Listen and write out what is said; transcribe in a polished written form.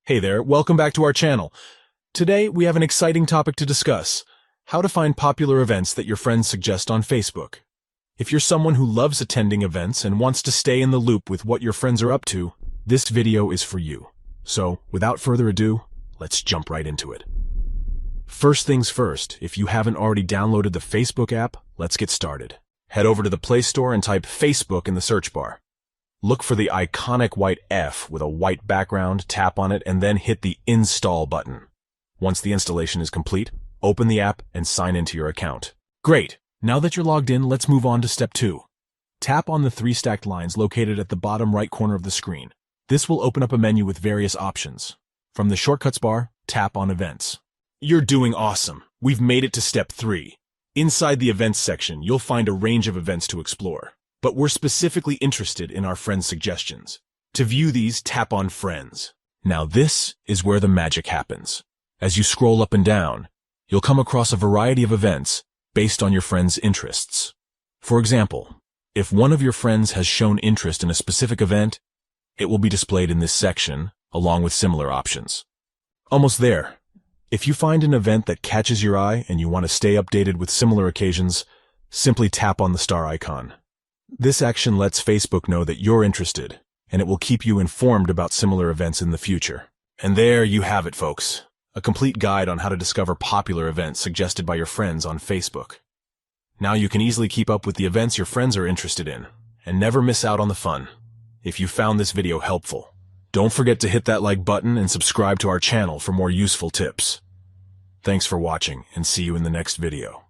Hey there, welcome back to our channel. Today, we have an exciting topic to discuss: how to find popular events that your friends suggest on Facebook. If you're someone who loves attending events and wants to stay in the loop with what your friends are up to, this video is for you. So, without further ado, let's jump right into it. First things first, if you haven't already downloaded the Facebook app, let's get started. Head over to the Play Store and type Facebook in the search bar. Look for the iconic white F with a white background, tap on it, and then hit the Install button. Once the installation is complete, open the app and sign into your account. Great! Now that you're logged in, let's move on to step 2. Tap on the 3 stacked lines located at the bottom right corner of the screen. This will open up a menu with various options. From the shortcuts bar, tap on Events. You're doing awesome! We've made it to step 3. Inside the Events section, you'll find a range of events to explore. But we're specifically interested in our friends' suggestions. To view these, tap on Friends. Now this is where the magic happens. As you scroll up and down, you'll come across a variety of events based on your friends' interests. For example, if one of your friends has shown interest in a specific event, it will be displayed in this section, along with similar options. Almost there. If you find an event that catches your eye and you want to stay updated with similar occasions, simply tap on the star icon. This action lets Facebook know that you're interested, and it will keep you informed about similar events in the future. And there you have it, folks. A complete guide on how to discover popular events suggested by your friends on Facebook. Now you can easily keep up with the events your friends are interested in, and never miss out on the fun. If you found this video helpful, don't forget to hit that like button and subscribe to our channel for more useful tips. Thanks for watching, and see you in the next video.